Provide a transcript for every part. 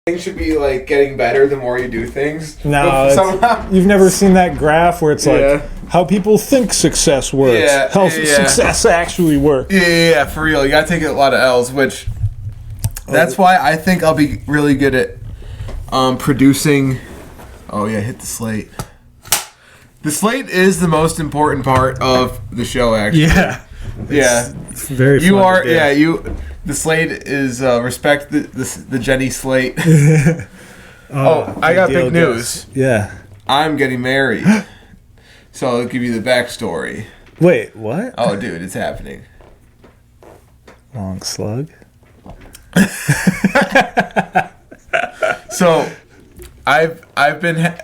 things should be like getting better the more you do things. No, somehow you've never seen that graph where it's like Yeah. how people think success works, Yeah, how yeah. success actually works. yeah, for real. You gotta take a lot of L's, which that's why I think I'll be really good at producing. Oh yeah, hit the slate. The slate is the most important part of the show, actually. Yeah, Yeah. it's very. You fun are, to do. yeah. The slate is respect the Jenny slate. Oh, I got big news. Yeah. I'm getting married, so I'll give you the backstory. Wait, what? Oh, dude, it's happening. Long slug. So, I've been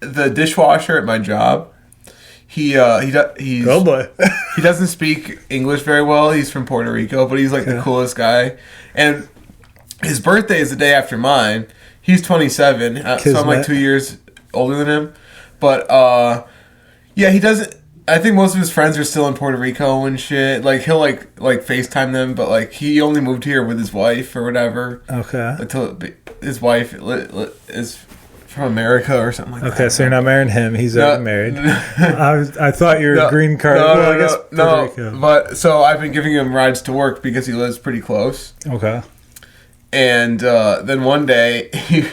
the dishwasher at my job. He's Oh boy. he doesn't speak English very well. He's from Puerto Rico, but he's like the coolest guy. And his birthday is the day after mine. He's 27, so I'm like 2 years older than him. But yeah, he doesn't. I think most of his friends are still in Puerto Rico and shit. Like he'll like FaceTime them, but like he only moved here with his wife or whatever. Okay. Until his wife is from America or something like that. Okay, so you're not marrying him. He's already married. I thought you were a green card. Well, I guess Puerto Rico. But so I've been giving him rides to work because he lives pretty close. Okay. And then one day he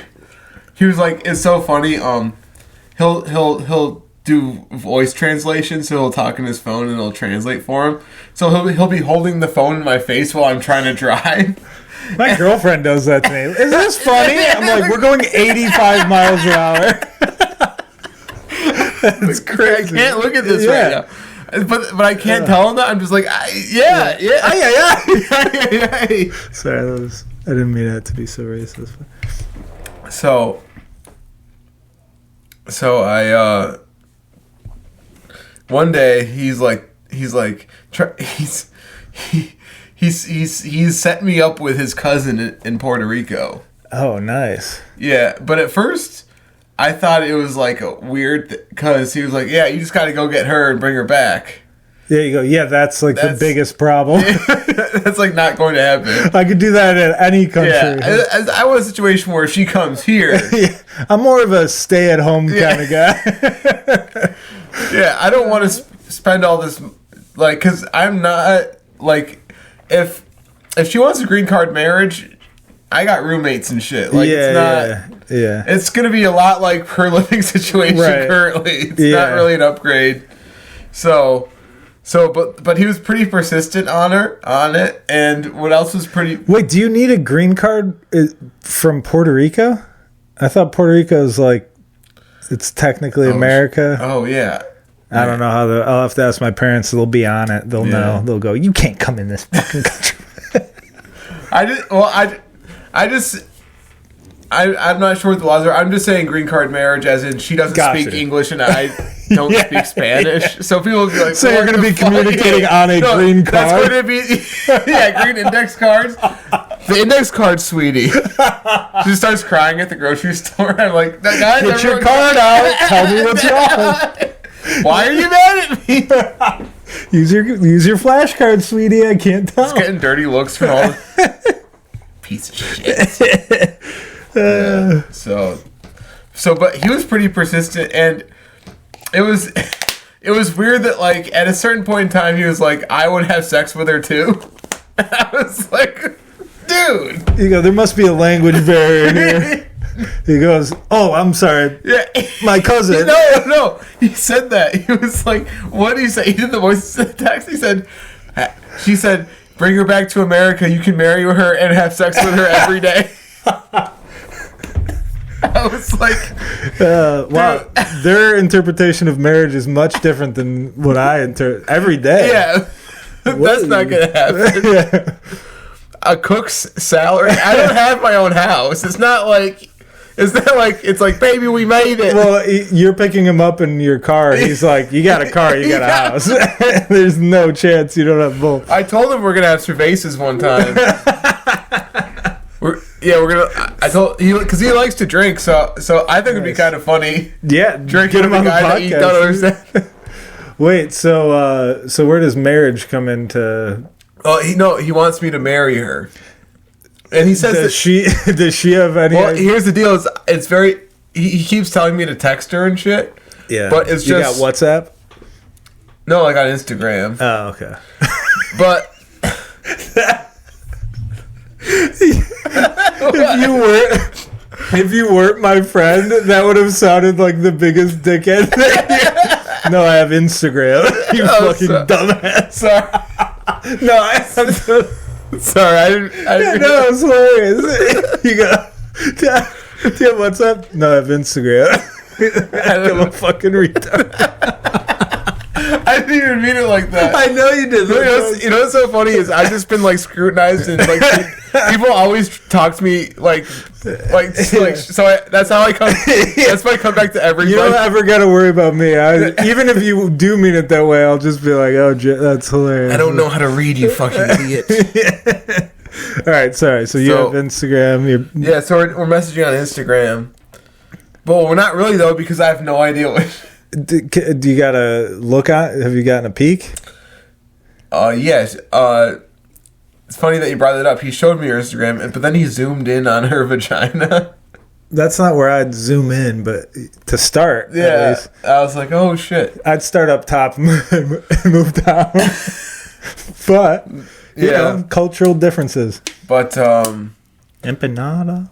was like, it's so funny. He'll do voice translation, so he'll talk on his phone and it'll translate for him. So he'll be holding the phone in my face while I'm trying to drive. My girlfriend does that to me. Is this funny? I'm like, we're going 85 miles an hour. It's crazy. I can't look at this right now. But I can't tell him that. I'm just like, yeah. Sorry, I didn't mean it to be so racist. So I one day he's set me up with his cousin in Puerto Rico. Oh, nice. Yeah, but at first I thought it was like a weird because he was like, yeah, you just got to go get her and bring her back. There you go. Yeah, that's the biggest problem. That's like not going to happen. I could do that in any country. Yeah, I want a situation where she comes here. Yeah, I'm more of a stay-at-home kind of guy. Yeah, I don't want to spend all this, like, because I'm not, like, if she wants a green card marriage, I got roommates and shit. Like, it's not, yeah. It's going to be a lot like her living situation currently. It's not really an upgrade. But he was pretty persistent on it, and what else was pretty... Wait, do you need a green card from Puerto Rico? I thought Puerto Rico is like, it's technically America. Oh, yeah. I don't know how I'll have to ask my parents. They'll be on it. They'll know. They'll go, you can't come in this fucking country. I'm not sure what the laws are. I'm just saying green card marriage, as in she doesn't speak English and I don't speak Spanish. So people will be like, so you're going to be communicating on a green card? That's going to be, green index cards. The index card, sweetie. She starts crying at the grocery store. I'm like, guys, get your card out. Tell me what's wrong. Why are you mad at me? Use your flashcard, sweetie. I can't tell. It's getting dirty looks from all piece of shit. Yeah. So, but he was pretty persistent, and it was weird that like at a certain point in time he was like, I would have sex with her too. I was like, dude. You go, there must be a language barrier here. He goes, oh, I'm sorry. Yeah. My cousin. No. He said that. He was like, what did he say? He did the voice of the text. She said, bring her back to America. You can marry her and have sex with her every day. I was like, wow, their interpretation of marriage is much different than what I every day. Yeah. That's not going to happen. Yeah. A cook's salary. I don't have my own house. It's not like, it's like, baby, we made it. Well, you're picking him up in your car. He's like, you got a car, you got a house. There's no chance you don't have both. I told him we're going to have cervezas one time. I told because he likes to drink, so I think it'd be kind of funny. Yeah, drinking with a guy that you don't understand. Wait, so where does marriage come into? Oh, he wants me to marry her. and he says does she have any? Well, here's the deal: it's very. He keeps telling me to text her and shit. Yeah, but it's you just got WhatsApp. No, like on Instagram. Oh, okay. But if you weren't my friend, that would have sounded like the biggest dickhead thing. No, I have Instagram. You fucking dumbass. Sorry. No, I have Sorry, I didn't. No, it's hilarious. You go. Do you have WhatsApp? No, I have Instagram. I'm a fucking retard. I didn't even mean it like that. I know you did. You know what's so funny is I've just been like scrutinized and like people always talk to me like so that's how I come. That's why I come back to everybody. You don't ever got to worry about me. Even if you do mean it that way, I'll just be like, oh, that's hilarious. I don't know how to read, you fucking idiot. All right, sorry. So you have Instagram. Yeah, so we're messaging on Instagram. But we're not really though because I have no idea what. Do you got a look at? Have you gotten a peek? Yes. It's funny that you brought it up. He showed me her Instagram, but then he zoomed in on her vagina. That's not where I'd zoom in, but to start, yeah, I was like, oh shit. I'd start up top and move down. But you know, cultural differences. But empanada.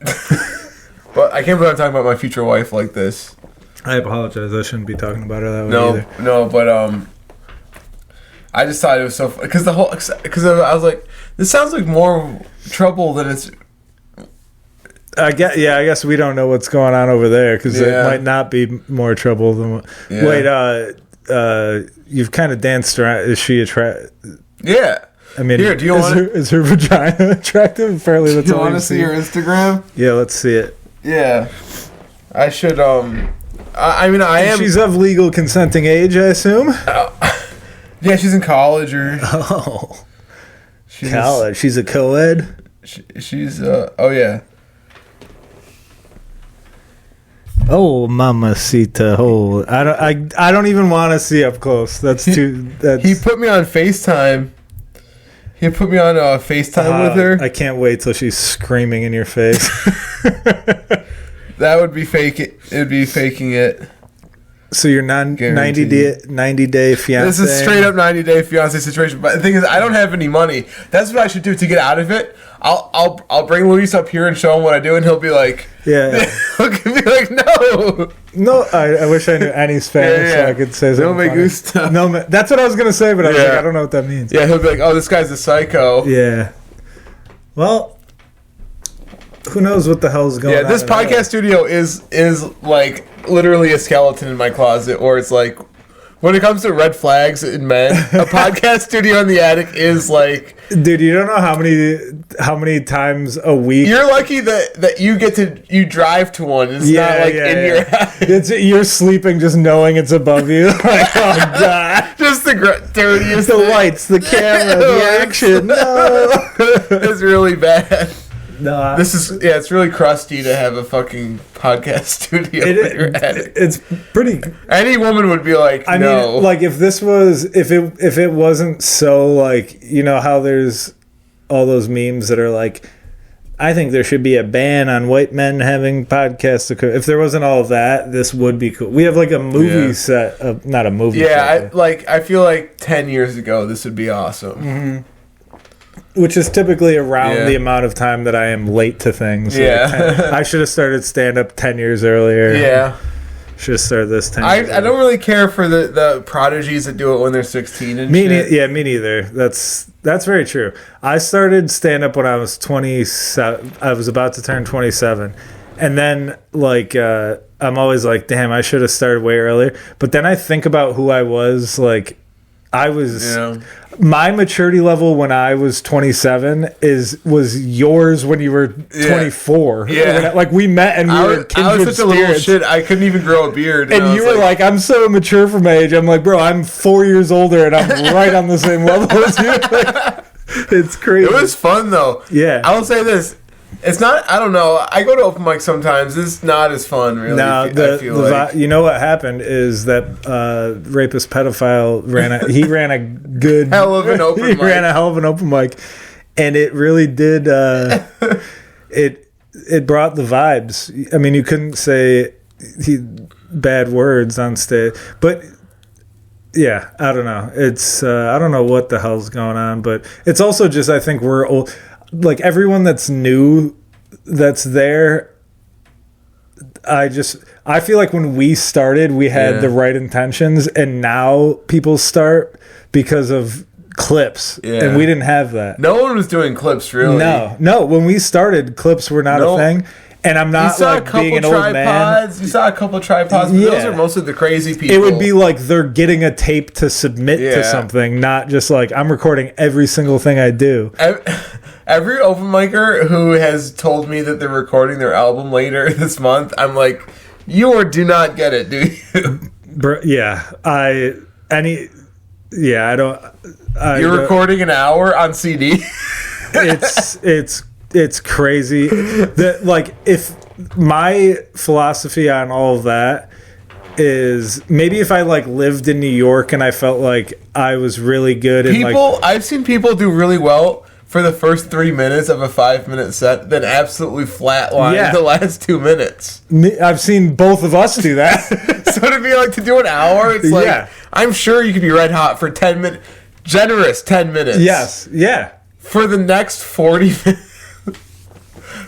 But I can't believe I'm talking about my future wife like this. I apologize. I shouldn't be talking about her that way either. No, but I just thought it was so funny because I was like, this sounds like more trouble than it's. I guess we don't know what's going on over there because it might not be more trouble than. Yeah. Wait, you've kind of danced around. Is she attractive? Yeah. I mean, here, do you is her vagina attractive? Apparently, that's all you want to see her Instagram. Yeah, let's see it. Yeah, I should. I mean, I am. She's of legal consenting age, I assume. Yeah, she's in college or. Oh. College. She's a co-ed. She's. Oh yeah. Oh, mamacita! Oh, I don't even want to see up close. That's too. He put me on FaceTime. He put me on FaceTime with her. I can't wait till she's screaming in your face. That would be fake. It would be faking it. So you're 90 day fiance. This is straight up 90-day fiance situation. But the thing is, I don't have any money. That's what I should do to get out of it. I'll bring Luis up here and show him what I do, and he'll be like, yeah. He'll be like, no. I wish I knew any Spanish so I could say something. No me gusta. No, that's what I was gonna say, but I was like, I don't know what that means. Yeah, he'll be like, oh, this guy's a psycho. Yeah. Well. Who knows what the hell's going on? Yeah, this podcast studio is like literally a skeleton in my closet, or it's like when it comes to red flags in men, a podcast studio in the attic is like. Dude, you don't know how many times a week. You're lucky that you drive to one. It's not like in your house. You're sleeping just knowing it's above you. Like, oh god, just the dirtiest. The lights, the camera, the action. No, it's really bad. No, it's really crusty to have a fucking podcast studio in your attic. It's pretty. Any woman would be like, I mean, like if it wasn't so like, you know how there's all those memes that are like, I think there should be a ban on white men having podcasts. If there wasn't all of that, this would be cool. We have like a movie set, not a movie. Yeah, I feel like 10 years ago this would be awesome. Mm-hmm. Which is typically around the amount of time that I am late to things. Yeah. I should have started stand-up 10 years earlier. Yeah. Should have started this 10 years I don't really care for the prodigies that do it when they're 16 and shit. Yeah, me neither. That's very true. I started stand-up when I was 27. I was about to turn 27. And then, like, I'm always like, damn, I should have started way earlier. But then I think about who I was, like, my maturity level when I was 27 was yours when you were 24. Yeah. Like we met and we were kindred I was such a little shit. I couldn't even grow a beard. And you were like, I'm so mature for my age. I'm like, bro, I'm 4 years older and I'm right on the same level as you. Like, it's crazy. It was fun though. Yeah. I will say this. It's not. I don't know. I go to open mic sometimes. It's not as fun, really. No, I feel like. You know what happened is that rapist pedophile ran a good hell of an open mic. He ran a hell of an open mic, and it really did. It brought the vibes. I mean, you couldn't say bad words on stage, but yeah, I don't know. It's I don't know what the hell's going on, but it's also just I think we're old. Like everyone that's new, that's there. I feel like when we started, we had the right intentions, and now people start because of clips, and we didn't have that. No one was doing clips, really. No. When we started, clips were not a thing. And I'm not like being an old man. You saw a couple of tripods, but those are mostly the crazy people. It would be like they're getting a tape to submit to something, not just like I'm recording every single thing I do. Every open micer who has told me that they're recording their album later this month, I'm like, you do not get it, do you? You're recording an hour on CD. It's crazy that like if my philosophy on all of that is maybe if I like lived in New York and I felt like I was really good and I've seen people do really well for the first 3 minutes of a 5-minute set, then absolutely flatline the last 2 minutes. I've seen both of us do that. So to be like to do an hour, it's like I'm sure you could be red hot for 10 minutes, generous 10 minutes. Yes, yeah. For the next 40 minutes.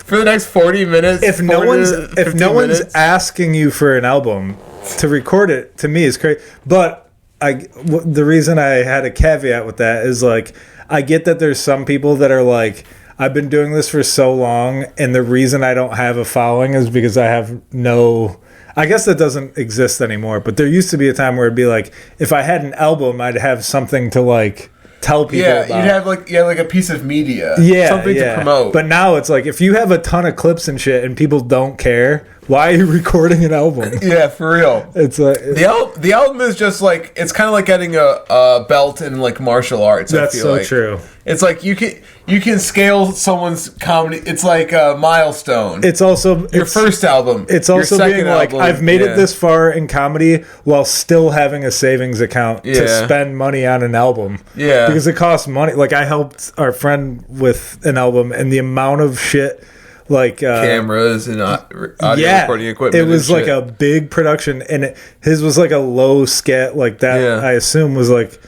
For the next 40 minutes, if no one's asking you for an album to record it, to me is crazy. But the reason I had a caveat with that is like I get that there's some people that are like I've been doing this for so long, and the reason I don't have a following is because I have no. I guess that doesn't exist anymore. But there used to be a time where it'd be like if I had an album, I'd have something to like. Tell people about. You'd have like a piece of media, something to promote. But now it's like if you have a ton of clips and shit and people don't care, why are you recording an album? Yeah, for real. It's like the album is just like it's kind of like getting a belt in like martial arts. That's so true. It's like you can scale someone's comedy. It's like a milestone. It's also your first album. It's also being like I've made it this far in comedy while still having a savings account to spend money on an album. Yeah, because it costs money. Like I helped our friend with an album, and the amount of shit. Like cameras and audio recording equipment. It was like a big production, and his was like a low scat like that. Yeah. I assume was like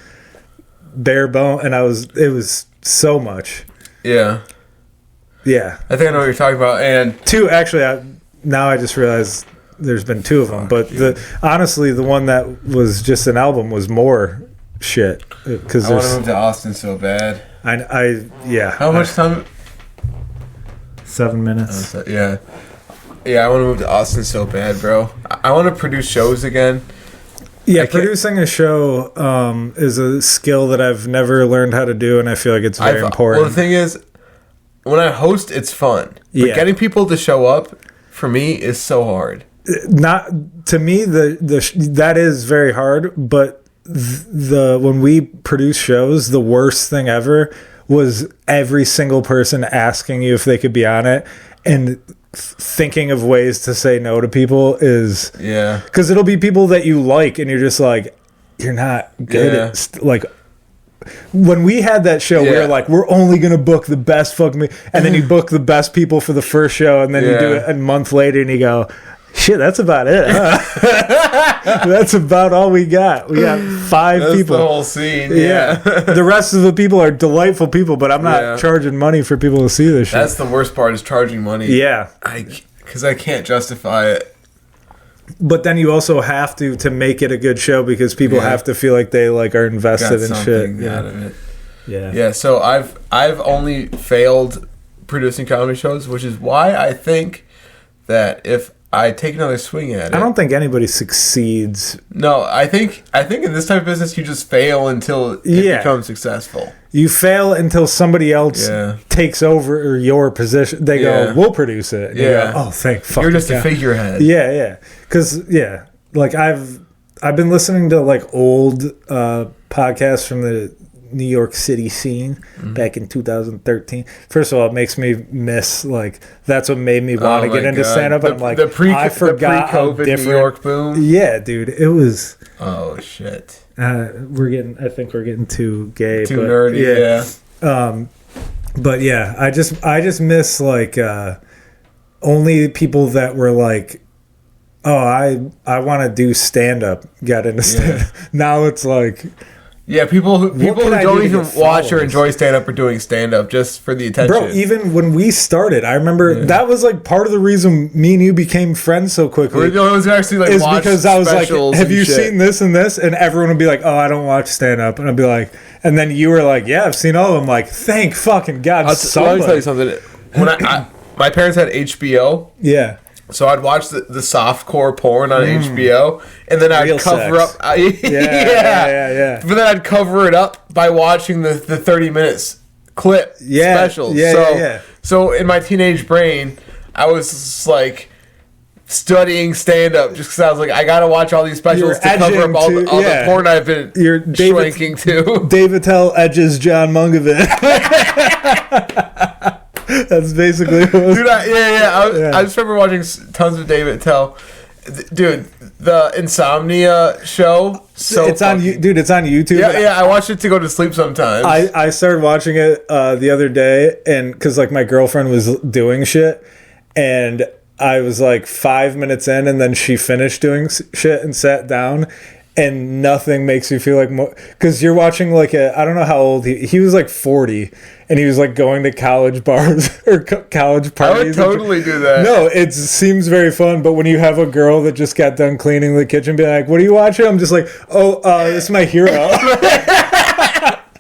bare bone, and it was so much. Yeah. I think I know what you're talking about. And two actually, now I just realized there's been two of them, but honestly, the one that was just an album was more shit because I want to move to Austin so bad. How much time? 7 minutes. Yeah, I want to move to Austin so bad, bro. I want to produce shows again. Yeah, producing a show is a skill that I've never learned how to do, and I feel like it's very important. Well, the thing is, when I host, it's fun. But getting people to show up, for me, is so hard. Not to me, that is very hard, but when we produce shows, the worst thing ever was every single person asking you if they could be on it and thinking of ways to say no to people is because it'll be people that you like and you're just like you're not good at like when we had that show we were like we're only gonna book the best fucking and then you book the best people for the first show and then you do it a month later and you go shit, that's about it. Huh? That's about all we got. We got 5 people. That's the whole scene. Yeah. The rest of the people are delightful people, but I'm not charging money for people to see this shit. That's the worst part is charging money. Yeah. Because I can't justify it. But then you also have to make it a good show because people have to feel like they like are invested in shit. Out of it. Yeah. So I've only failed producing comedy shows, which is why I think that if I take another swing at it. I don't think anybody succeeds. No, I think in this type of business you just fail until it becomes successful. You fail until somebody else takes over your position. They go, "We'll produce it." And you go, "Oh, thank fuck." You're just a figurehead. Yeah. Because like I've been listening to like old podcasts from the New York City scene back in 2013. First of all, it makes me miss like that's what made me want to get into stand-up. I'm like, I forgot how different. New York boom. Yeah, dude, it was. Oh shit. I think we're getting too gay, too nerdy. Yeah. But yeah, I just miss like only people that were like, oh, I want to do stand up got into stand up. Now it's like, yeah, people who don't even watch or enjoy stand up are doing stand up just for the attention. Bro, even when we started, I remember that was like part of the reason me and you became friends so quickly. It was actually like, is because I was like, have you seen this and this? And everyone would be like, oh, I don't watch stand up. And I'd be like, and then you were like, yeah, I've seen all of them. Like, thank fucking God. Let me tell you something. When my parents had HBO. Yeah. So I'd watch the softcore porn on HBO, and then I'd cover up. Yeah. But then I'd cover it up by watching the 30 minutes clip specials. So in my teenage brain, I was just like studying stand up just because I was like, I gotta watch all these specials to cover up all the porn I've been shrinking to. David Tell edges John Mungovic. That's basically what it was. Dude, I just remember watching tons of David Tell. Dude, the Insomnia show. It's on YouTube. Yeah, I watched it to go to sleep sometimes. I started watching it the other day, and because like my girlfriend was doing shit, and I was like 5 minutes in, and then she finished doing shit and sat down. And nothing makes you feel like more, because you're watching like I don't know how old he was, like 40, and he was like going to college bars or college parties. I would totally do that. No, it seems very fun, but when you have a girl that just got done cleaning the kitchen, be like, "What are you watching?" I'm just like, "Oh, this is my hero."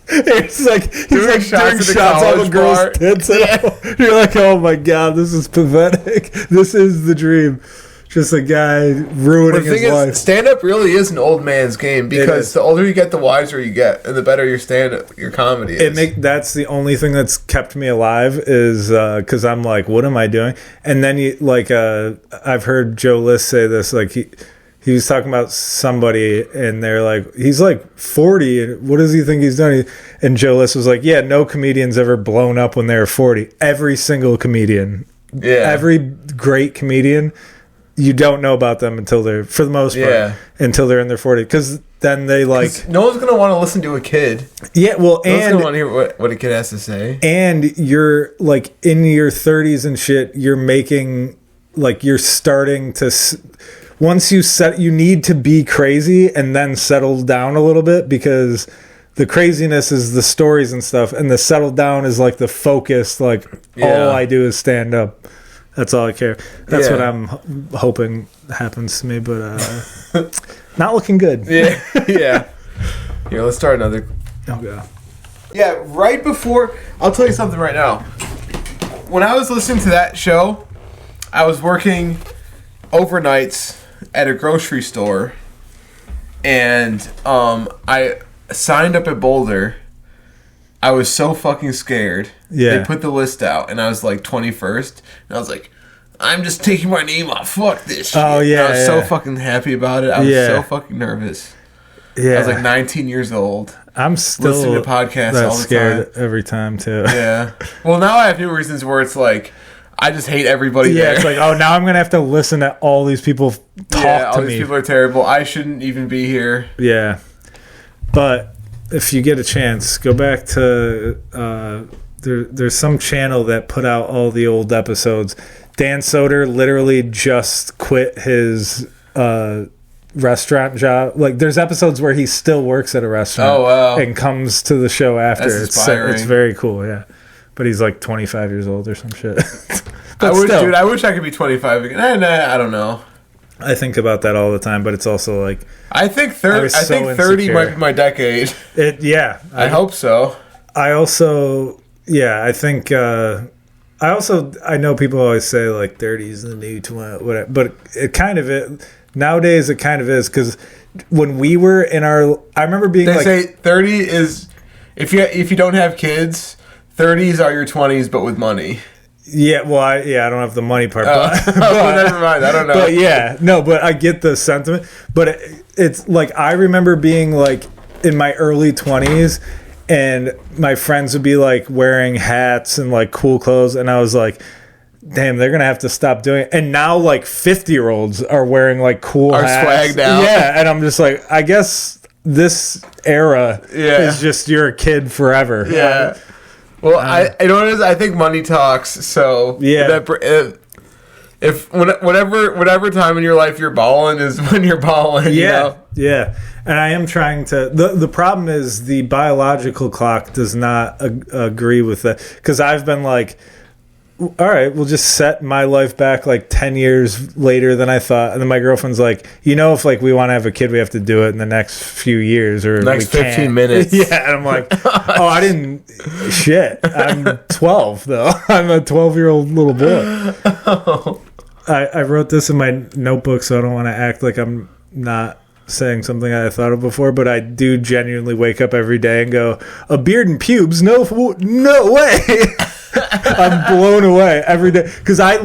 It's like he's like doing shots on the girl's tits. Yeah. You're like, "Oh my God, this is pathetic. This is the dream." Just a guy ruining his life. Stand-up really is an old man's game, because the older you get, the wiser you get, and the better your stand-up, your comedy is. That's the only thing that's kept me alive, is because I'm like, what am I doing? And then I've heard Joe List say this, like he was talking about somebody, and they're like, he's like 40, and what does he think he's done? And Joe List was like, yeah, no comedian's ever blown up when they were 40. Every single comedian, every great comedian, you don't know about them until they're, for the most part, until they're in their 40s. Because then they like... No one's going to want to listen to a kid. Yeah, well, no one's going to want to hear what a kid has to say. And you're like in your 30s and shit, you're making, like, you're starting to... Once you need to be crazy and then settle down a little bit, because the craziness is the stories and stuff, and the settle down is like the focus, like, all I do is stand up. That's all I care. That's what I'm hoping happens to me, but not looking good. Yeah. Here, let's start another. Oh, God. Yeah, right before... I'll tell you something right now. When I was listening to that show, I was working overnights at a grocery store, and I signed up at Boulder. I was so fucking scared. Yeah. They put the list out, and I was like 21st, and I was like, I'm just taking my name off. Fuck this shit. Oh, yeah. And I was so fucking happy about it. I was so fucking nervous. Yeah. I was like 19 years old. I'm still listening to podcasts all the scared time. Every time, too. Yeah. Well, now I have new reasons where it's like, I just hate everybody there. Yeah, it's like, oh, now I'm going to have to listen to all these people talk to me. Yeah, all these people are terrible. I shouldn't even be here. Yeah. But... if you get a chance, go back to there's some channel that put out all the old episodes. Dan Soder literally just quit his restaurant job. Like, there's episodes where he still works at a restaurant and comes to the show after. That's inspiring. It's very cool, yeah. But he's like 25 years old or some shit. I wish I could be 25 again. I don't know. I think about that all the time, but it's also like... I think 30 might be my decade. I hope so. I also... Yeah, I think... I know people always say, like, 30 is the new 20, whatever, but it kind of... Nowadays, it kind of is, because when we were in our... I remember being they say 30 is... If you don't have kids, 30s are your 20s, but with money. Yeah, well, I don't have the money part. But never mind. I don't know. But but I get the sentiment. But it's like, I remember being like in my early 20s, and my friends would be like wearing hats and like cool clothes, and I was like, damn, they're gonna have to stop doing it. And now like 50-year-olds are wearing like cool hats. Swagged out. Yeah, and I'm just like, I guess this era is just, you're a kid forever. Yeah. Well, I you know what it is? I think money talks. So yeah. If whatever time in your life you're balling is when you're balling. Yeah, you know? yeah. And I am trying to. The problem is the biological clock does not agree with that, because I've been like, all right, we'll just set my life back like 10 years later than I thought. And then my girlfriend's like, if like we want to have a kid, we have to do it in the next few years or next 15 minutes. Yeah. And I'm like, oh, I didn't. Shit. I'm 12 though. I'm a 12-year-old little boy. Oh. I wrote this in my notebook, so I don't want to act like I'm not saying something I thought of before, but I do genuinely wake up every day and go, a beard and pubes? No way. I'm blown away every day. Because I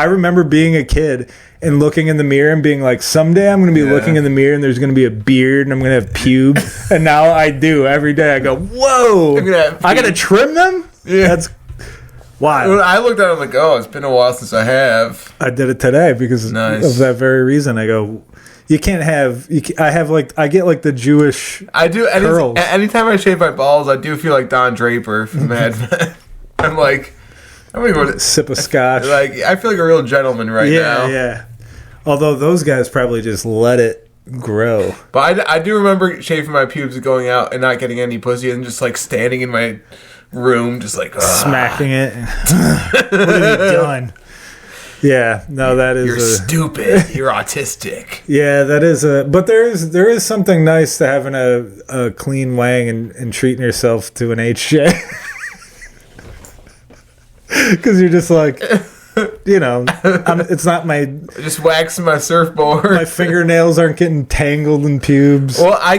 remember being a kid and looking in the mirror and being like, someday I'm going to be looking in the mirror and there's going to be a beard and I'm going to have pubes. And now I do every day. I go, whoa, I got to trim them? Yeah. That's wow. When I looked at it, I'm like, oh, it's been a while since I have. I did it today because of that very reason. I go, you can't have. I get like the Jewish. I do. Curls. Anytime I shave my balls, I do feel like Don Draper from Mad Men. I'm like, I'm gonna go sip a scotch. Like, I feel like a real gentleman now. Yeah. Although those guys probably just let it grow. But I do remember shaving my pubes, going out and not getting any pussy, and just like standing in my room, just like smacking it. What have you done? Yeah, no, that is. You're stupid. You're autistic. Yeah, that is But there is something nice to having a clean wang and treating yourself to an HJ. Because you're just like, it's not my. Just waxing my surfboard. My fingernails aren't getting tangled in pubes. Well, I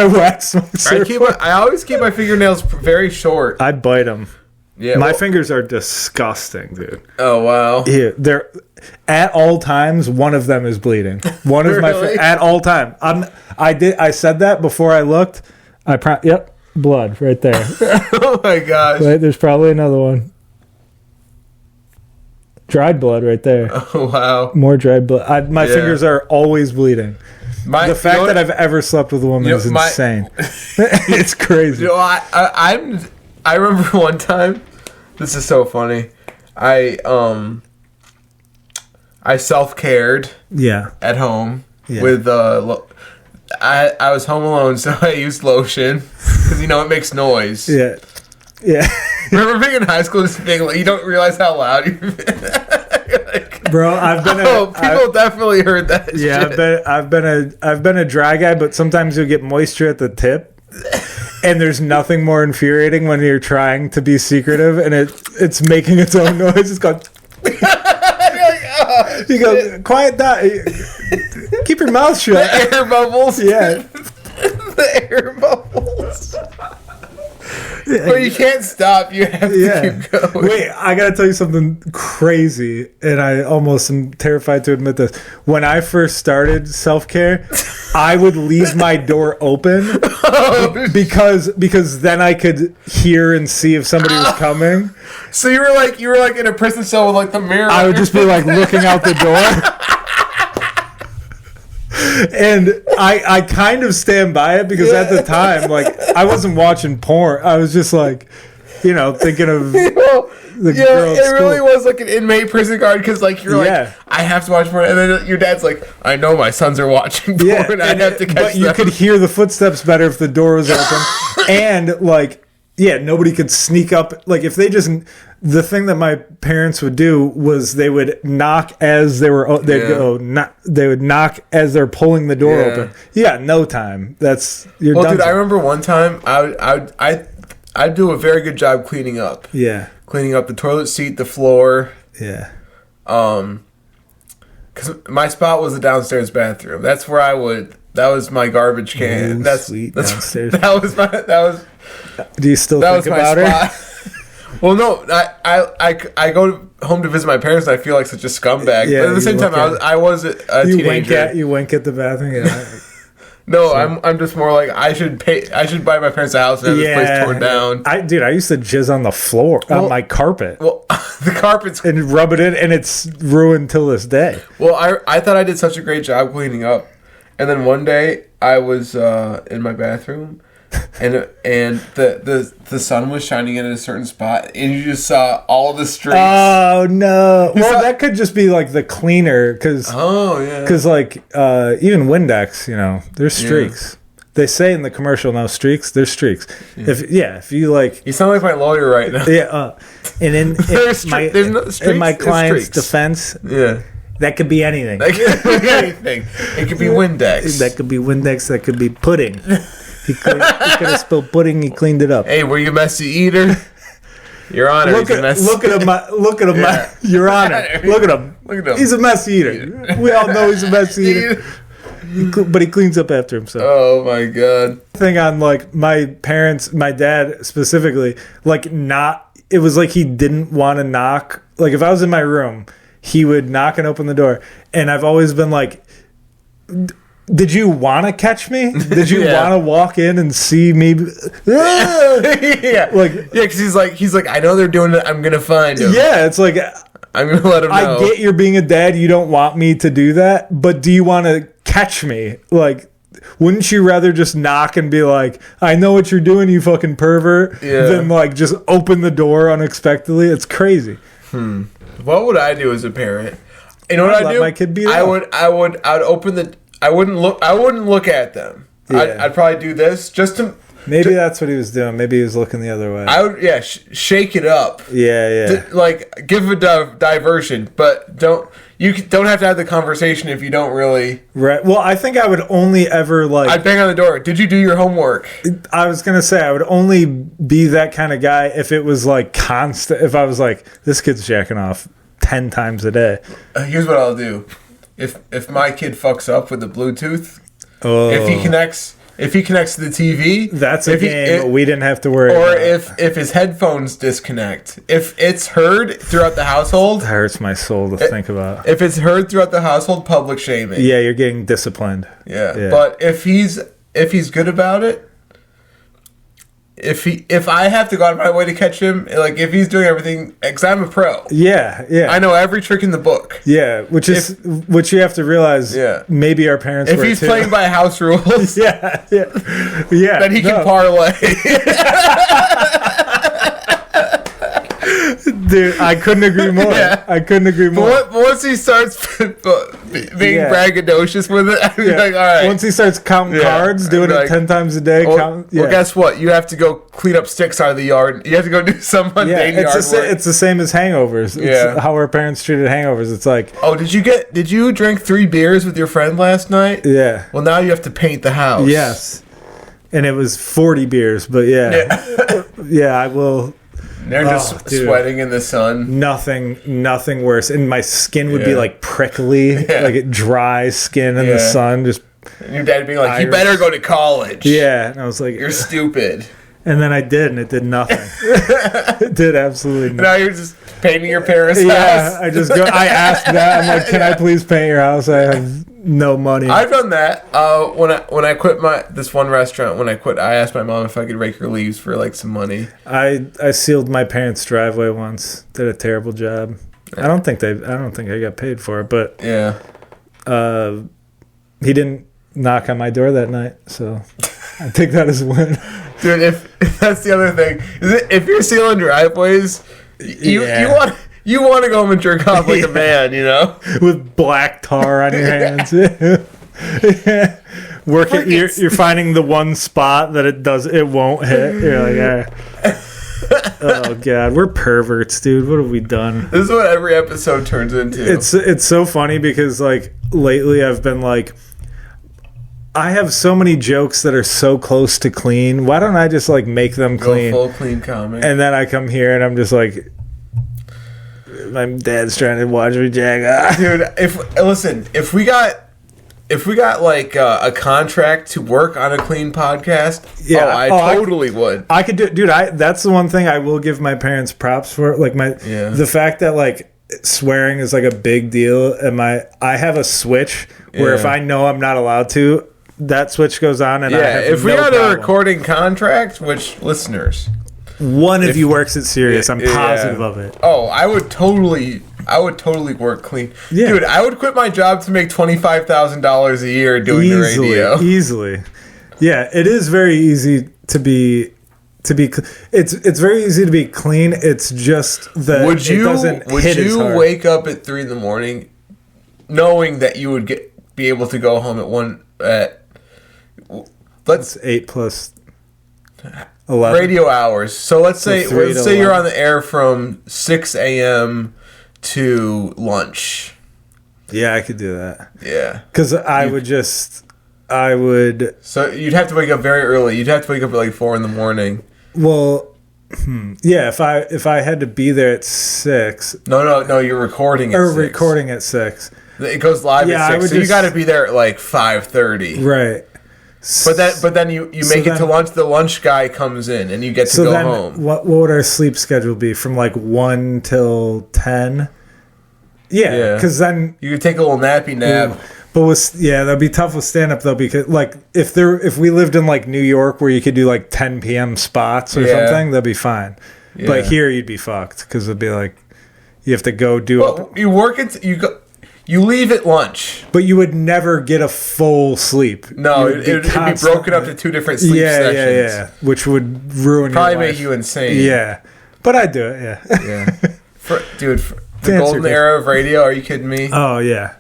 wax my surfboard. I always keep my fingernails very short. I bite them. Yeah, my fingers are disgusting, dude. Oh wow! Yeah, they're at all times. One of them is bleeding. One of my at all time. I said that before I looked. Yep, blood right there. Oh my gosh! Wait, there's probably another one. Dried blood right there. Oh wow! More dried blood. My fingers are always bleeding. The fact that I've ever slept with a woman is insane. It's crazy. I remember one time. This is so funny. I self-cared. Yeah. At home with I was home alone, so I used lotion because it makes noise. Yeah. Yeah. Remember being in high school, just being like, you don't realize how loud you've been. Like, bro, people definitely heard that. Yeah, shit. I've been a dry guy, but sometimes you'll get moisture at the tip. And there's nothing more infuriating when you're trying to be secretive and it's making its own noise. It's going. You go, quiet down. Keep your mouth shut. The air bubbles. Yeah. The air bubbles. But you can't stop. You have to keep going. Wait, I gotta tell you something crazy, and I almost am terrified to admit this. When I first started self-care, I would leave my door open because then I could hear and see if somebody was coming. So you were like in a prison cell with like the mirror. I would just be like looking out the door. And I kind of stand by it because at the time, like, I wasn't watching porn. I was just like, thinking of the girl. It really was like an inmate prison guard because, like, you're like, I have to watch porn, and then your dad's like, I know my sons are watching porn. I have to catch them. But you could hear the footsteps better if the door was open, and like, nobody could sneak up. Like, if they just. The thing that my parents would do was they would knock as they were. They would knock as they're pulling the door open. Yeah, no time. You're done. Well, dude, I remember one time I'd do a very good job cleaning up. Yeah, cleaning up the toilet seat, the floor. Yeah. Because my spot was the downstairs bathroom. That's where I would. That was my garbage can. That's downstairs. That was. Do you still think about it? Well, no, I go home to visit my parents and I feel like such a scumbag. Yeah, but at the same time, I was a teenager. You wink at the bathroom. Yeah. No, so. I'm just more like I should buy my parents a house and have this place torn down. I used to jizz on the floor on my carpet. Well, the carpet's and rub it in, and it's ruined till this day. Well, I thought I did such a great job cleaning up, and then one day I was in my bathroom. and the sun was shining in at a certain spot, and you just saw all the streaks. Oh no! Well, that could just be like the cleaner, because like even Windex, there's streaks. Yeah. They say in the commercial now, streaks. There's streaks. Yeah. If you like, you sound like my lawyer right now. Yeah, and in my client's defense, that could be anything. That could be anything. It could be Windex. That could be Windex. That could be pudding. He could have spilled pudding. He cleaned it up. Hey, were you a messy eater? Your Honor, look at him. Your Honor, look at him. He's a messy eater. We all know he's a messy eater. But he cleans up after himself. Oh my god. Thing on like my parents, my dad specifically, like it was like he didn't want to knock. Like if I was in my room, he would knock and open the door. And I've always been like, did you want to catch me? Did you want to walk in and see me? Because he's like, I know they're doing it. I'm gonna find him. Yeah, it's like I'm gonna let him know. I get you're being a dad. You don't want me to do that, but do you want to catch me? Like, wouldn't you rather just knock and be like, I know what you're doing, you fucking pervert, than like just open the door unexpectedly? It's crazy. What would I do as a parent? You know what I'd do? My kid be there. I'd open the. I wouldn't look at them. Yeah. I'd probably do this just to. Maybe that's what he was doing. Maybe he was looking the other way. I would, shake it up. Yeah. Like give a diversion, but don't have to have the conversation if you don't really. Right. Well, I think I would only ever like. I'd bang on the door. Did you do your homework? I was gonna say I would only be that kind of guy if it was like constant. If I was like, this kid's jacking off 10 times a day. Here's what I'll do. If my kid fucks up with the Bluetooth, if he connects to the TV, that's a game we didn't have to worry about. Or if his headphones disconnect, if it's heard throughout the household, it hurts my soul to think about. If it's heard throughout the household, public shaming. Yeah, you're getting disciplined. Yeah. But if he's good about it, if I have to go out of my way to catch him, like if he's doing everything, because I'm a pro. Yeah. I know every trick in the book. Yeah, which you have to realize. Yeah. Maybe our parents. If he's playing by house rules. yeah. Then he can parlay. Dude, I couldn't agree more. But once he starts being braggadocious with it, I'd be like, all right. Once he starts counting cards, doing it 10 times a day. Well, guess what? You have to go clean up sticks out of the yard. You have to go do some mundane yard work. It's the same as hangovers. It's how our parents treated hangovers. It's like, oh, did you drink 3 beers with your friend last night? Yeah. Well, now you have to paint the house. Yes. And it was 40 beers, but yeah, I will. They're just sweating in the sun. Nothing worse. And my skin would be like prickly, like dry skin in the sun. Just and your dad being like, you better go to college. Yeah. And I was like, you're stupid. And then I did, and it did nothing. It did absolutely nothing. Now you're just painting your parents' house. Yeah, I asked that. I'm like, can I please paint your house? I have no money. I've done that. When I quit this one restaurant, I asked my mom if I could rake her leaves for like some money. I sealed my parents' driveway once. Did a terrible job. I don't think I got paid for it, but he didn't knock on my door that night, so I take that as a win. Dude, if that's the other thing, if you're sealing driveways, you want to go home and jerk off like a man, with black tar on your hands. You're finding the one spot that it won't hit. You're like, oh god, we're perverts, dude. What have we done? This is what every episode turns into. It's so funny because like lately I've been like, I have so many jokes that are so close to clean. Why don't I just like make them clean? Go full clean comic. And then I come here and I'm just like, my dad's trying to watch me jack off. Dude, if we got like a contract to work on a clean podcast, I totally would. I could do, dude. That's the one thing I will give my parents props for. Like the fact that like swearing is like a big deal, and I have a switch where if I know I'm not allowed to, that switch goes on, and I have if we had problem. A recording contract, which listeners, one of you works at Sirius, I'm positive of it. Oh, I would totally work clean. Yeah. Dude, I would quit my job to make $25,000 a year doing the radio. Easily. Yeah, it is very easy it's very easy to be clean. It's just that would you it doesn't hit as hard. wake up at 3 a.m. knowing that you would be able to go home let's 8 plus 11 radio hours. So let's say you're on the air from 6 a.m. to lunch. Yeah, I could do that. Yeah, because I would. So you'd have to wake up very early. You'd have to wake up at like 4 a.m. Well, yeah. If I had to be there at 6. No. You're recording at 6. Recording at 6. It goes live at 6. So you got to be there at like 5:30. Right. But then you make it to lunch. The lunch guy comes in and you get to go home. What would our sleep schedule be from like 1 till 10? Yeah, because then you could take a little nappy nap. But that'd be tough with stand up though, because like if we lived in like New York where you could do like 10 p.m. spots or something, that'd be fine. Yeah. But here you'd be fucked because it'd be like you have to go do. Well, you work it. You leave at lunch. But you would never get a full sleep. No, it'd be broken up to 2 different sleep sessions. Yeah, which would ruin probably your life. make you insane. Yeah, but I'd do it. Yeah. The golden era of radio. Are you kidding me? Oh yeah.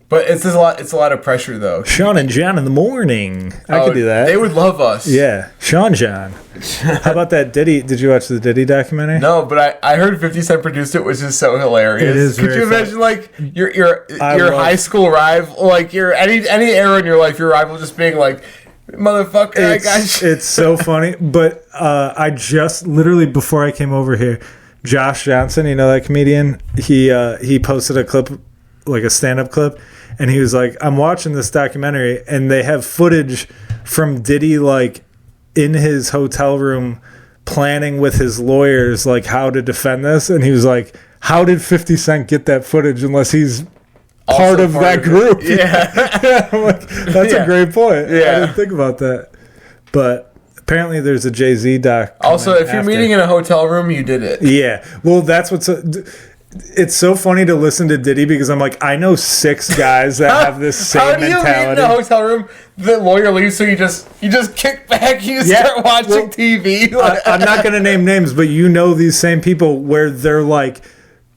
But it's a lot of pressure though. Sean and John in the morning. I could do that. They would love us. Yeah, Sean John. How about that Diddy? Did you watch the Diddy documentary? No, but I heard 50 Cent produced it, which is so hilarious. It is. Could you imagine like your high school rival, like your any era in your life, your rival just being like, motherfucker, I got you. It's so funny. But I just literally before I came over here, Josh Johnson, you know that comedian, he posted a clip, like a stand-up clip, and he was like, I'm watching this documentary and they have footage from Diddy like in his hotel room planning with his lawyers like how to defend this, and he was like, how did 50 Cent get that footage unless he's part of that group? Yeah. I'm like, that's a great point. Yeah. I didn't think about that. But apparently there's a Jay-Z doc. Also, if you're meeting in a hotel room, you did it. Yeah. Well, that's what's... It's so funny to listen to Diddy because I'm like, I know 6 guys that have this same mentality. How do you meet in a hotel room? The lawyer leaves, so you just kick back, you start watching TV. I'm not going to name names, but you know these same people where they're like,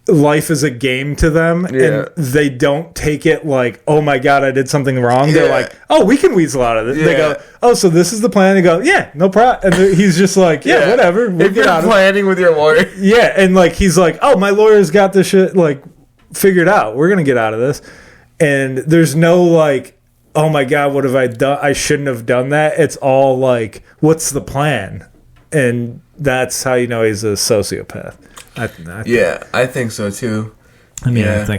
life is a game to them, and they don't take it like, oh my god, I did something wrong. They're like, oh, we can weasel out of it. They go, oh, so this is the plan. They go, yeah, no problem. And he's just like, whatever. We'll get out of it. Planning with your lawyer. Yeah, and like he's like, oh, my lawyer's got this shit like figured out. We're gonna get out of this. And there's no like, oh my god, what have I done? I shouldn't have done that. It's all like, what's the plan? And that's how you know he's a sociopath. I think so too. I mean, I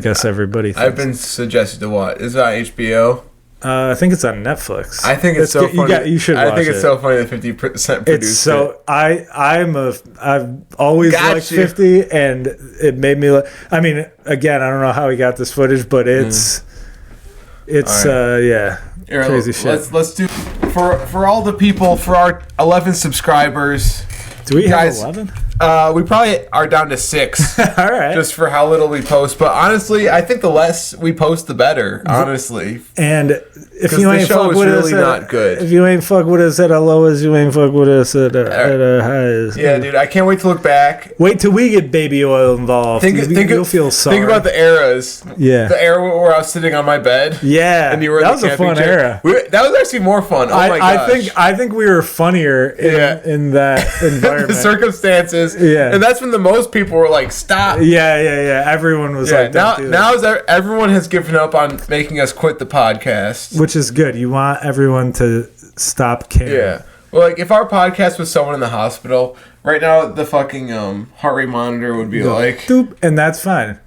guess everybody thinks. I've been suggested to watch. Is it on HBO? I think it's on Netflix. I think it's so funny. You should watch it. I think it's so funny that 50 Cent produced it. I've always liked 50, and it made me like. I mean, again, I don't know how he got this footage, but it's crazy shit. Let's do for all the people, for our 11 subscribers. Do we have 11? We probably are down to 6. All right. Just for how little we post. But honestly, I think the less we post, the better, honestly. And if you ain't fuck with us, not good. If you ain't fuck with us at our lowest, you ain't fuck with us at our highest. Yeah, dude, I can't wait to look back. Wait till we get baby oil involved. You'll feel sorry. Think about the eras. Yeah. The era where I was sitting on my bed. Yeah. And you were that was a fun era. That was actually more fun. Oh my gosh. I think we were funnier in that environment. The circumstances. Yeah. And that's when the most people were like, stop. Yeah. Everyone was like, don't do that. Everyone has given up on making us quit the podcast. Which is good. You want everyone to stop caring. Yeah. Well, like, if our podcast was someone in the hospital, right now the fucking heart rate monitor would be like... Doop, and that's fine.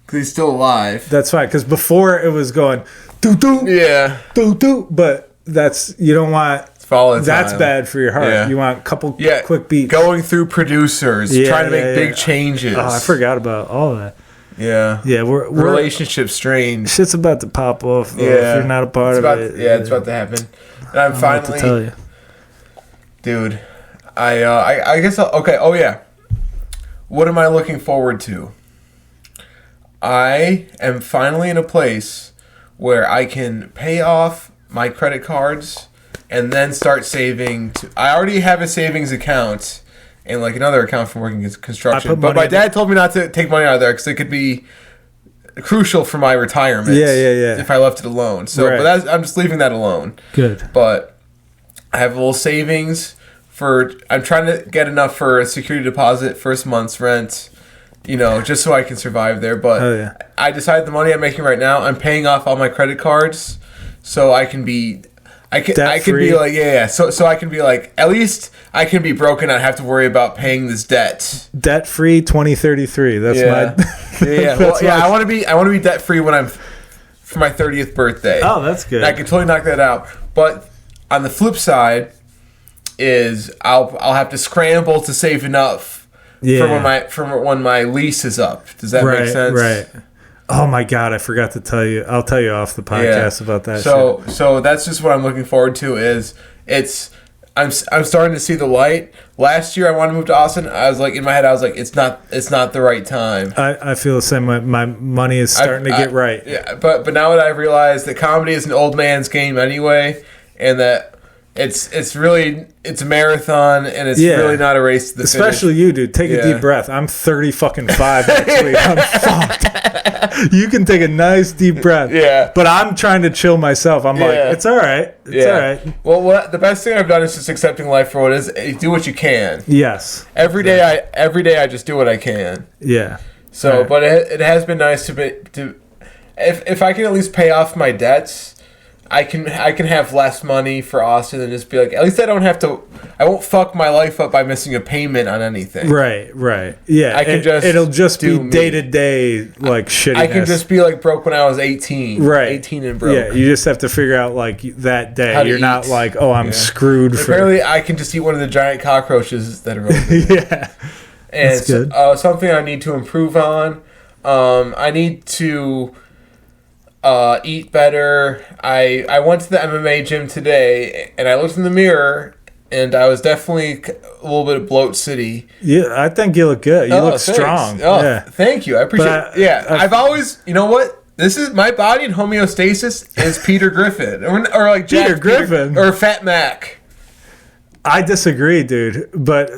Because he's still alive. That's fine. Because before it was going... Doop, doop. Yeah. Doop, doop. But that's... You don't want... That's bad for your heart. Yeah. You want a couple quick beats. Going through producers, trying to make big changes. Oh, I forgot about all that. Yeah. Yeah, we're relationship strain. Shit's about to pop off. If you're not a part of it. Yeah, it's about to happen. And I'm finally... to tell you. Dude, I guess... Okay, oh yeah. What am I looking forward to? I am finally in a place where I can pay off my credit cards and then start saving. I already have a savings account and like another account from working in construction. But my dad told me not to take money out of there because it could be crucial for my retirement. Yeah. If I left it alone. So, right. but I'm just leaving that alone. Good. But I have a little savings for. I'm trying to get enough for a security deposit, first month's rent. Just so I can survive there. But I decided the money I'm making right now, I'm paying off all my credit cards, so I can be. I can be like so I can be like, at least I can be broke and not have to worry about paying this debt. Debt free 2033. That's my I want to be debt free when I'm for my 30th birthday. Oh, that's good. And I can totally knock that out. But on the flip side is I'll have to scramble to save enough for when my lease is up. Does that make sense? Right. Oh my God, I forgot to tell you. I'll tell you off the podcast about that. So that's just what I'm looking forward to. I'm starting to see the light. Last year I wanted to move to Austin. I was like, in my head, I was like, it's not the right time. I feel the same way. My money is starting to get right. Yeah, but now that I've realized that comedy is an old man's game anyway, and that it's a marathon, and it's really not a race to the Especially finish. You, dude. Take a deep breath. I'm 35 next week. I'm fucked. You can take a nice deep breath. Yeah. But I'm trying to chill myself. I'm like, it's all right. It's all right. Well, the best thing I've done is just accepting life for what it is. Do what you can. Yes. Every day I just do what I can. Yeah. So, right. But it has been nice to if I can at least pay off my debts, I can have less money for Austin and just be like, at least I won't fuck my life up by missing a payment on anything. Right. Yeah. It'll just be day to day like shittiness. I can just be like broke when I was 18. Right. 18 and broke. Yeah, you just have to figure out like that day. You're not like, oh, I'm screwed. Apparently, I can just eat one of the giant cockroaches that are over there. Yeah. And that's good. Something I need to improve on. I need to eat better. I went to the MMA gym today, and I looked in the mirror, and I was definitely a little bit of bloat city. Yeah, I think you look good. You look strong. Oh, yeah. Thank you. I appreciate it. I've always, you know what? This is my body in homeostasis is Peter Griffin, or like Jack Griffin, or Fat Mac. I disagree, dude. But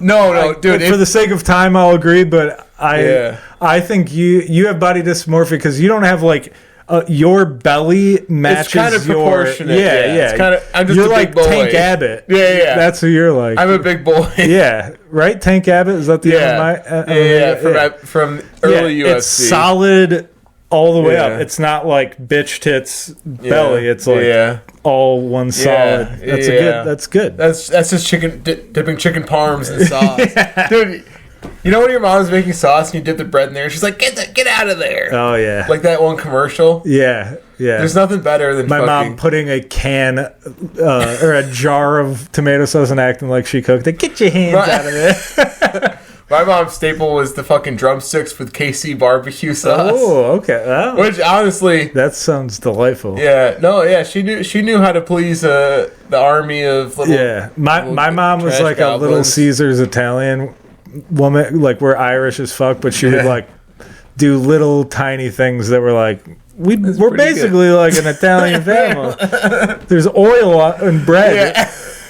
no, dude. For the sake of time, I'll agree. But I think you have body dysmorphia because you don't have like. Your belly matches. It's kind of proportionate. Yeah. It's kind of. I'm just you're a big like boy. Tank Abbott. Yeah. That's who you're like. I'm a big boy. Yeah, right. Tank Abbott, is that the from early UFC. It's solid all the way up. It's not like bitch tits belly. It's like all one solid. That's good. That's just chicken dipping chicken parms in sauce, dude. You know when your mom's making sauce and you dip the bread in there? She's like, get out of there. Oh, yeah. Like that one commercial. Yeah. There's nothing better than my mom putting a can or a jar of tomato sauce and acting like she cooked it. Get your hands out of there. My mom's staple was the fucking drumsticks with KC barbecue sauce. Oh, okay. Oh. Which, honestly... That sounds delightful. Yeah. No, yeah. She knew how to please the army of little... Yeah. My mom was like goblins. A Little Caesars Italian woman, like we're Irish as fuck, but she would like do little tiny things that were like we're basically good. Like an Italian family. There's oil and bread.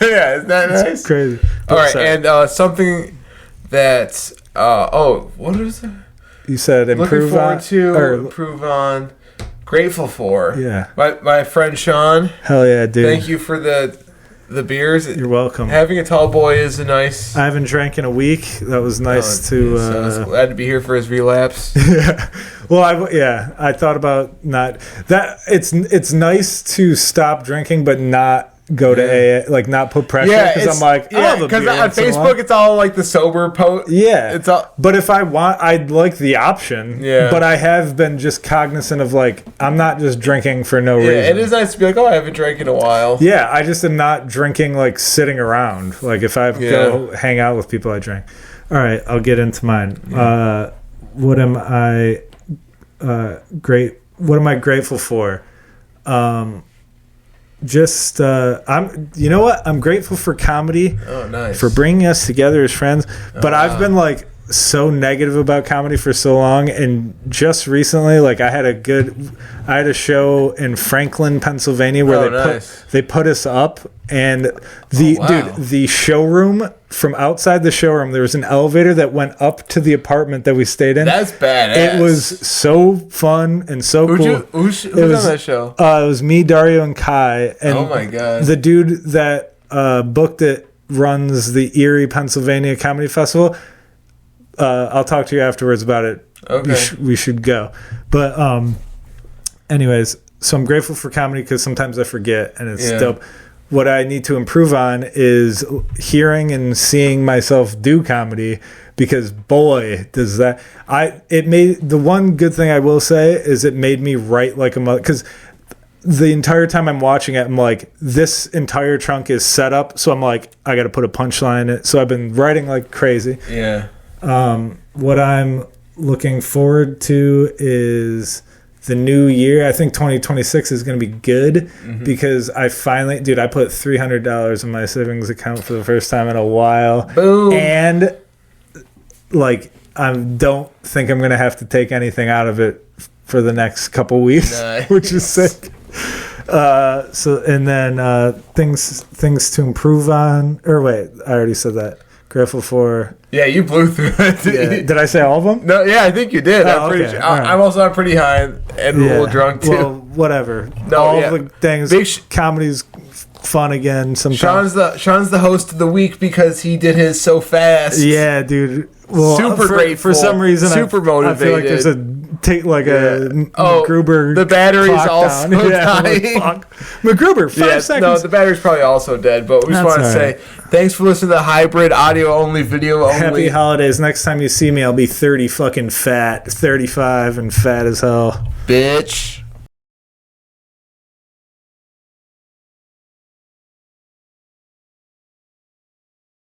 Yeah, isn't that nice? It's crazy. All right, and something that what is it? You said improve improve on, grateful for. Yeah, my friend Sean. Hell yeah, dude! Thank you for the beers. You're welcome. Having a tall boy is a nice... I haven't drank in a week. That was nice to... So I was glad to be here for his relapse. Yeah. Well, I thought about not... that. It's nice to stop drinking, but not go to AA, like not put pressure, because I'm like, because on Facebook it's all like the sober post. Yeah, it's all. But if I want, I'd like the option. Yeah, but I have been just cognizant of like I'm not just drinking for no reason. It is nice to be like, I haven't drank in a while. Yeah, I just am not drinking like sitting around. Like if I go hang out with people, I drink. All right, I'll get into mine. Yeah. What am I grateful for? I'm grateful for comedy. Oh, nice. For bringing us together as friends. But I've been like so negative about comedy for so long, and just recently, like I had a show in Franklin, Pennsylvania, where they put us up, and the showroom, from outside the showroom, there was an elevator that went up to the apartment that we stayed in. That's badass. It was so fun and so cool. Who's on that show? It was me, Dario, and Kai. And oh my god! The dude that booked it runs the Erie, Pennsylvania Comedy Festival. I'll talk to you afterwards about it. Okay. We should go. But anyways, so I'm grateful for comedy because sometimes I forget, and it's dope. What I need to improve on is hearing and seeing myself do comedy, because boy, does that. The one good thing I will say is it made me write like a mother, because the entire time I'm watching it, I'm like, this entire chunk is set up, so I'm like, I got to put a punchline in it. So I've been writing like crazy. Yeah. What I'm looking forward to is the new year. I think 2026 is going to be good because I finally, dude, I put $300 in my savings account for the first time in a while. Boom. And like, I don't think I'm going to have to take anything out of it for the next couple weeks, which is sick. And then things to improve on. Or wait, I already said that. Grateful for. Yeah, you blew through it. Yeah. Did I say all of them? No, yeah, I think you did. Oh, okay. I'm also pretty high and a little drunk too. Well, whatever. No, all the things. Comedy's fun again. Sometimes. Sean's the host of the week because he did his so fast. Yeah, dude. Well, super grateful. For some reason, super motivated. I feel like there's a MacGruber. The battery's also dying. MacGruber, 5 seconds. No, the battery's probably also dead. But we just want to say thanks for listening to the hybrid audio only, video only. Happy holidays. Next time you see me, I'll be 30 fucking fat, 35 and fat as hell. Bitch.